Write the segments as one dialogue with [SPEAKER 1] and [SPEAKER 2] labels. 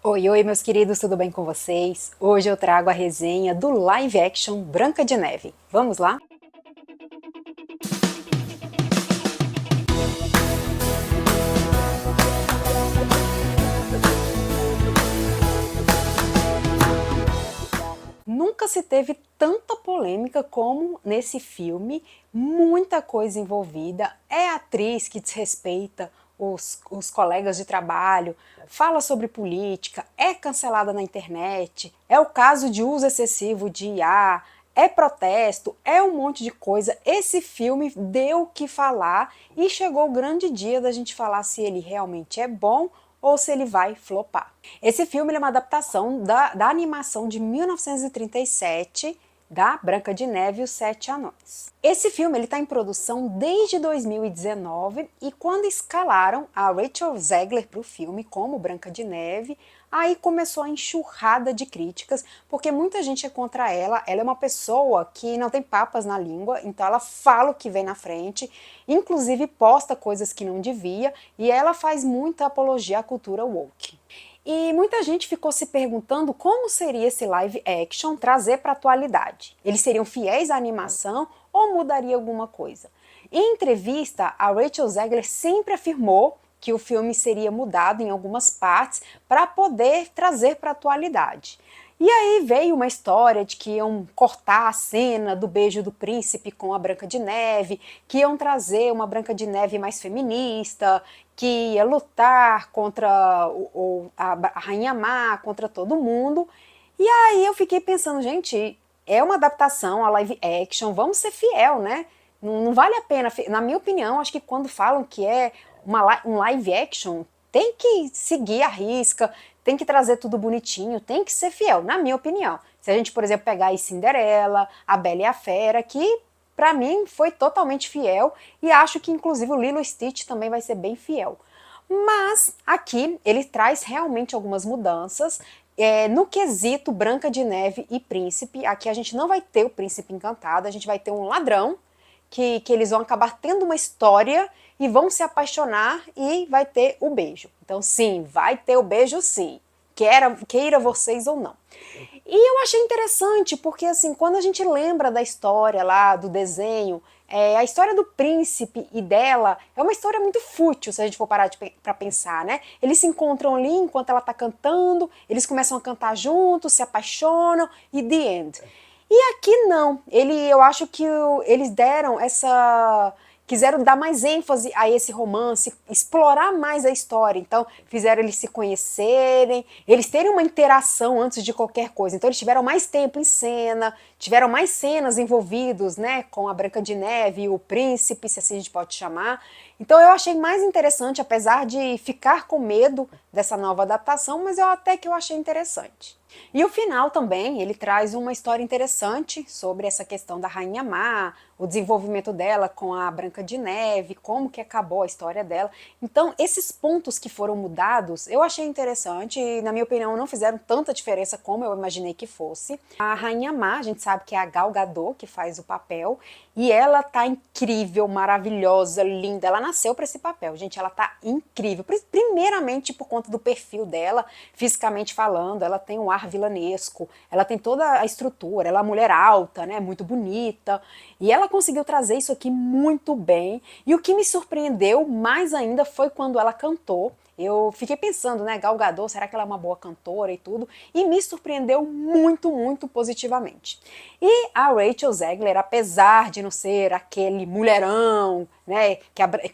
[SPEAKER 1] Oi, oi, meus queridos, tudo bem com vocês? Hoje eu trago a resenha do live action Branca de Neve. Vamos lá? Nunca se teve tanta polêmica como nesse filme, muita coisa envolvida, é atriz que desrespeita os colegas de trabalho, fala sobre política, é cancelada na internet, é o caso de uso excessivo de IA, é protesto, é um monte de coisa. Esse filme deu o que falar e chegou o grande dia da gente falar se ele realmente é bom ou se ele vai flopar. Esse filme é uma adaptação da animação de 1937, da Branca de Neve e os Sete Anões. Esse filme está em produção desde 2019 e quando escalaram a Rachel Zegler para o filme como Branca de Neve, aí começou a enxurrada de críticas, porque muita gente é contra ela. Ela é uma pessoa que não tem papas na língua, então ela fala o que vem na frente, inclusive posta coisas que não devia, e ela faz muita apologia à cultura woke. E muita gente ficou se perguntando como seria esse live action trazer para a atualidade. Eles seriam fiéis à animação ou mudaria alguma coisa? Em entrevista, a Rachel Zegler sempre afirmou que o filme seria mudado em algumas partes para poder trazer para a atualidade. E aí veio uma história de que iam cortar a cena do beijo do príncipe com a Branca de Neve, que iam trazer uma Branca de Neve mais feminista, que ia lutar contra a Rainha Má, contra todo mundo. E aí eu fiquei pensando, gente, é uma adaptação a live action, vamos ser fiel, né? Não vale a pena, na minha opinião, acho que quando falam que é um live action, tem que seguir a risca, tem que trazer tudo bonitinho, tem que ser fiel, na minha opinião. Se a gente, por exemplo, pegar aí Cinderela, A Bela e a Fera, que pra mim foi totalmente fiel, e acho que inclusive o Lilo e Stitch também vai ser bem fiel. Mas aqui ele traz realmente algumas mudanças. No quesito Branca de Neve e Príncipe, aqui a gente não vai ter o Príncipe Encantado, a gente vai ter um ladrão, que eles vão acabar tendo uma história e vão se apaixonar e vai ter o beijo. Então sim, vai ter o beijo sim, queira vocês ou não. E eu achei interessante, porque assim, quando a gente lembra da história lá, do desenho, a história do príncipe e dela é uma história muito fútil, se a gente for parar pra pensar, né? Eles se encontram ali enquanto ela tá cantando, eles começam a cantar juntos, se apaixonam e the end. E aqui não, eu acho que eles deram quiseram dar mais ênfase a esse romance, explorar mais a história. Então, fizeram eles se conhecerem, eles terem uma interação antes de qualquer coisa. Então, eles tiveram mais tempo em cena, tiveram mais cenas envolvidos, né, com a Branca de Neve e o príncipe, se assim a gente pode chamar. Então, eu achei mais interessante, apesar de ficar com medo dessa nova adaptação, mas até que eu achei interessante. E o final também, ele traz uma história interessante sobre essa questão da Rainha Má, o desenvolvimento dela com a Branca de Neve, como que acabou a história dela. Então, esses pontos que foram mudados, eu achei interessante e, na minha opinião, não fizeram tanta diferença como eu imaginei que fosse. A Rainha Má, a gente sabe que é a Gal Gadot que faz o papel, e ela tá incrível, maravilhosa, linda. Ela nasceu para esse papel, gente, ela tá incrível. Primeiramente por conta do perfil dela, fisicamente falando, ela tem um ar vilanesco, ela tem toda a estrutura, ela é uma mulher alta, né, muito bonita, e ela conseguiu trazer isso aqui muito bem. E o que me surpreendeu mais ainda foi quando ela cantou. Eu fiquei pensando, né, Gal Gadot, será que ela é uma boa cantora e tudo? E me surpreendeu muito, muito positivamente. E a Rachel Zegler, apesar de não ser aquele mulherão, né,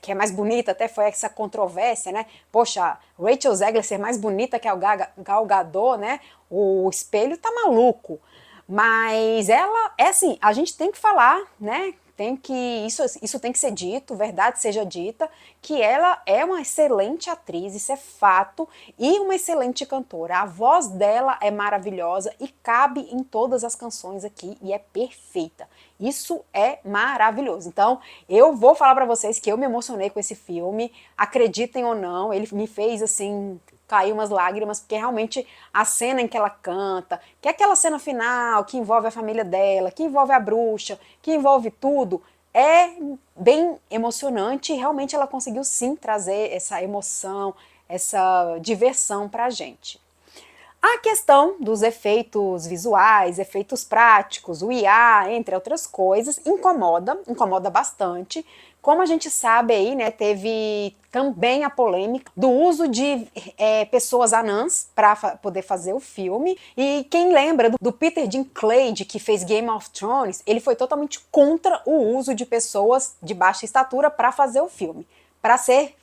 [SPEAKER 1] que é mais bonita, até foi essa controvérsia, né? Poxa, Rachel Zegler ser mais bonita que a Gal Gadot, né? O espelho tá maluco. Mas ela, é assim, a gente tem que falar, né? Isso tem que ser dito, verdade seja dita, que ela é uma excelente atriz, isso é fato, e uma excelente cantora. A voz dela é maravilhosa e cabe em todas as canções aqui e é perfeita. Isso é maravilhoso. Então, eu vou falar pra vocês que eu me emocionei com esse filme, acreditem ou não, ele me fez assim caiu umas lágrimas, porque realmente a cena em que ela canta, que é aquela cena final que envolve a família dela, que envolve a bruxa, que envolve tudo, é bem emocionante e realmente ela conseguiu sim trazer essa emoção, essa diversão pra gente. A questão dos efeitos visuais, efeitos práticos, o IA, entre outras coisas, incomoda bastante. Como a gente sabe aí, né, teve também a polêmica do uso de pessoas anãs para poder fazer o filme. E quem lembra do Peter Dinklage, que fez Game of Thrones, ele foi totalmente contra o uso de pessoas de baixa estatura para fazer o filme, para ser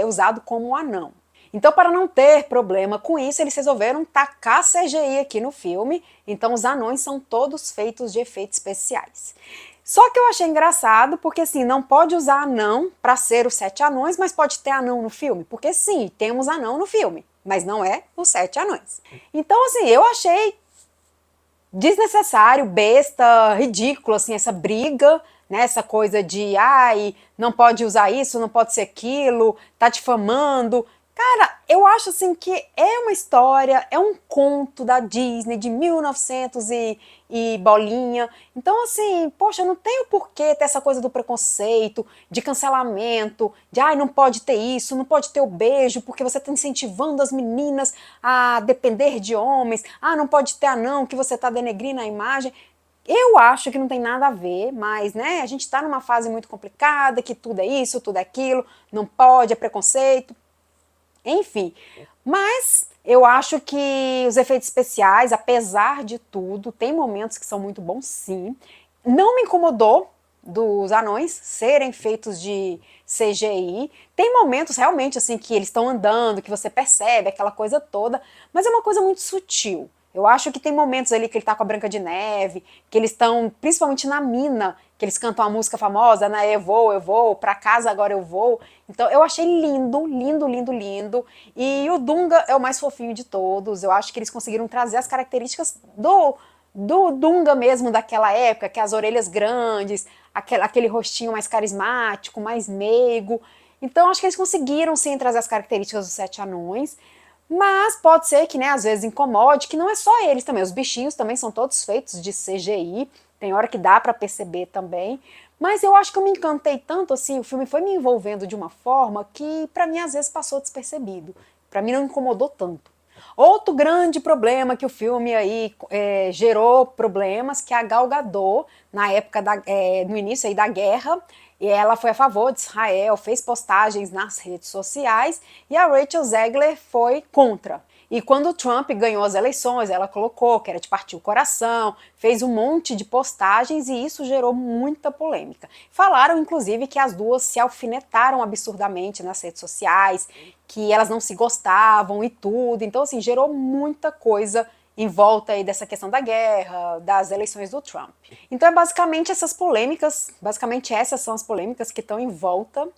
[SPEAKER 1] usado como um anão. Então, para não ter problema com isso, eles resolveram tacar CGI aqui no filme. Então, os anões são todos feitos de efeitos especiais. Só que eu achei engraçado, porque assim, não pode usar anão para ser os 7 anões, mas pode ter anão no filme. Porque sim, temos anão no filme, mas não é os 7 anões. Então, assim, eu achei desnecessário, besta, ridículo, assim, essa briga, né, essa coisa de, ai, não pode usar isso, não pode ser aquilo, tá difamando. Cara, eu acho assim que é uma história, é um conto da Disney de 1900 e bolinha. Então assim, poxa, não tem o porquê ter essa coisa do preconceito, de cancelamento, de ai, não pode ter isso, não pode ter o beijo, porque você está incentivando as meninas a depender de homens. Ah, não pode ter anão, que você está denegrindo a imagem. Eu acho que não tem nada a ver, mas né, a gente está numa fase muito complicada, que tudo é isso, tudo é aquilo, não pode, é preconceito. Enfim, mas eu acho que os efeitos especiais, apesar de tudo, tem momentos que são muito bons sim. Não me incomodou dos anões serem feitos de CGI. Tem momentos realmente assim que eles estão andando, que você percebe aquela coisa toda, mas é uma coisa muito sutil. Eu acho que tem momentos ali que ele tá com a Branca de Neve, que eles estão, principalmente na mina, que eles cantam a música famosa, né? Eu vou, pra casa agora eu vou. Então eu achei lindo, lindo, lindo, lindo. E o Dunga é o mais fofinho de todos. Eu acho que eles conseguiram trazer as características do Dunga mesmo daquela época, que é as orelhas grandes, aquele rostinho mais carismático, mais meigo. Então acho que eles conseguiram sim trazer as características dos 7 anões. Mas pode ser que, né, às vezes incomode, que não é só eles também, os bichinhos também são todos feitos de CGI, tem hora que dá pra perceber também, mas eu acho que eu me encantei tanto, assim, o filme foi me envolvendo de uma forma que pra mim às vezes passou despercebido, pra mim não incomodou tanto. Outro grande problema que o filme aí gerou problemas, que a Gal Gadot, na época no início aí da guerra, e ela foi a favor de Israel, fez postagens nas redes sociais, e a Rachel Zegler foi contra. E quando o Trump ganhou as eleições, ela colocou que era de partir o coração, fez um monte de postagens e isso gerou muita polêmica. Falaram, inclusive, que as duas se alfinetaram absurdamente nas redes sociais, que elas não se gostavam e tudo. Então, assim, gerou muita coisa em volta aí dessa questão da guerra, das eleições do Trump. Então é basicamente essas polêmicas, basicamente essas são as polêmicas que estão em volta.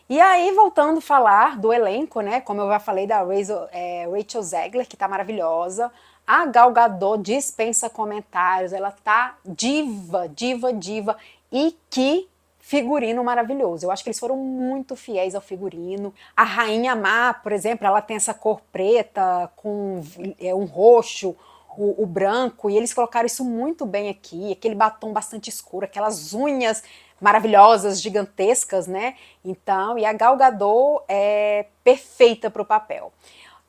[SPEAKER 1] E aí, voltando a falar do elenco, né, como eu já falei da Rachel Zegler, que tá maravilhosa, a Gal Gadot dispensa comentários, ela tá diva, diva, diva, e que figurino maravilhoso. Eu acho que eles foram muito fiéis ao figurino. A Rainha Má, por exemplo, ela tem essa cor preta com um roxo, o branco, e eles colocaram isso muito bem aqui, aquele batom bastante escuro, aquelas unhas maravilhosas, gigantescas, né? Então, e a Gal Gadot é perfeita para o papel.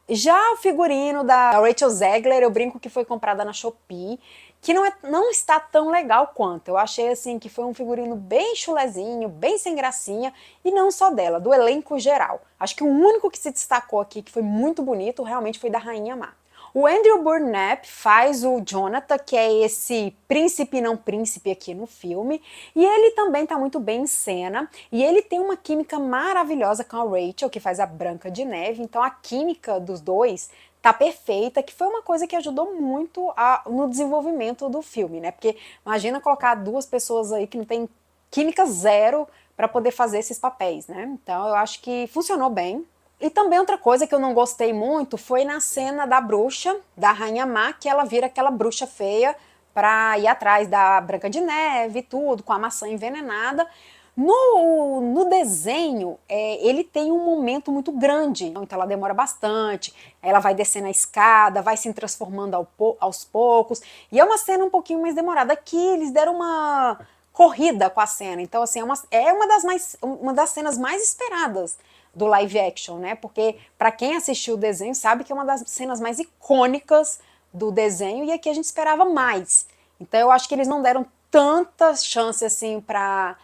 [SPEAKER 1] Já o figurino da Rachel Zegler, eu brinco que foi comprada na Shopee, que não está tão legal quanto. Eu achei assim que foi um figurino bem chulezinho, bem sem gracinha, e não só dela, do elenco geral. Acho que o único que se destacou aqui, que foi muito bonito, realmente foi da Rainha Má. O Andrew Burnap faz o Jonathan, que é esse príncipe não príncipe aqui no filme, e ele também tá muito bem em cena, e ele tem uma química maravilhosa com a Rachel, que faz a Branca de Neve, então a química dos dois tá perfeita, que foi uma coisa que ajudou muito no desenvolvimento do filme, né? Porque imagina colocar duas pessoas aí que não tem química zero para poder fazer esses papéis, né? Então eu acho que funcionou bem. E também outra coisa que eu não gostei muito foi na cena da bruxa, da Rainha Má, que ela vira aquela bruxa feia pra ir atrás da Branca de Neve e tudo, com a maçã envenenada. No desenho, ele tem um momento muito grande, então ela demora bastante, ela vai descendo a escada, vai se transformando aos poucos, e é uma cena um pouquinho mais demorada. Aqui eles deram uma corrida com a cena, então assim, é uma das cenas mais esperadas do live action, né? Porque para quem assistiu o desenho sabe que é uma das cenas mais icônicas do desenho e aqui a gente esperava mais. Então eu acho que eles não deram tanta chance assim para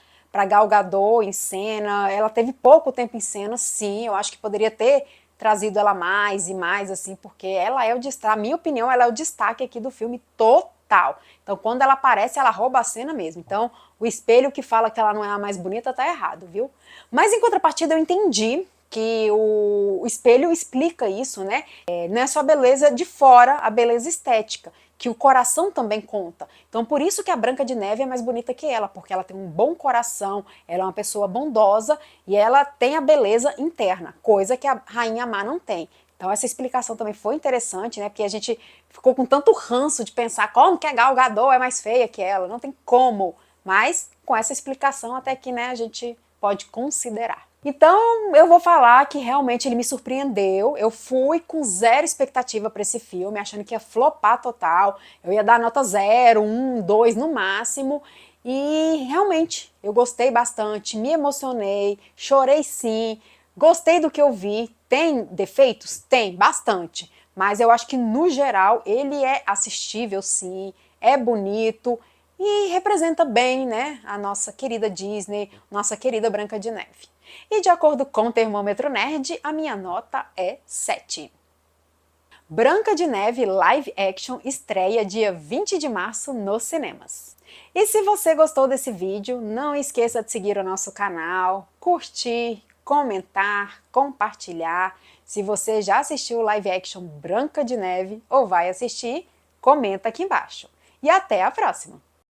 [SPEAKER 1] Gal Gadot em cena. Ela teve pouco tempo em cena, sim. Eu acho que poderia ter trazido ela mais e mais, assim, porque ela é o destaque, na minha opinião, ela é o destaque aqui do filme total. Então, quando ela aparece, ela rouba a cena mesmo. Então, o espelho que fala que ela não é a mais bonita tá errado, viu? Mas, em contrapartida, eu entendi que o espelho explica isso, né? Não é só a beleza de fora, a beleza estética, que o coração também conta. Então, por isso que a Branca de Neve é mais bonita que ela, porque ela tem um bom coração, ela é uma pessoa bondosa e ela tem a beleza interna, coisa que a Rainha Má não tem. Então essa explicação também foi interessante, né? Porque a gente ficou com tanto ranço de pensar como que a Gal Gadot é mais feia que ela, não tem como. Mas com essa explicação até que, né, a gente pode considerar. Então eu vou falar que realmente ele me surpreendeu. Eu fui com zero expectativa para esse filme, achando que ia flopar total. Eu ia dar nota 0, 1, 2 no máximo. E realmente eu gostei bastante, me emocionei, chorei sim, gostei do que eu vi. Tem defeitos? Tem, bastante. Mas eu acho que no geral ele é assistível sim, é bonito e representa bem, né, a nossa querida Disney, nossa querida Branca de Neve. E de acordo com o Termômetro Nerd, a minha nota é 7. Branca de Neve Live Action estreia dia 20 de março nos cinemas. E se você gostou desse vídeo, não esqueça de seguir o nosso canal, curtir, comentar, compartilhar. Se você já assistiu o live action Branca de Neve ou vai assistir, comenta aqui embaixo. E até a próxima!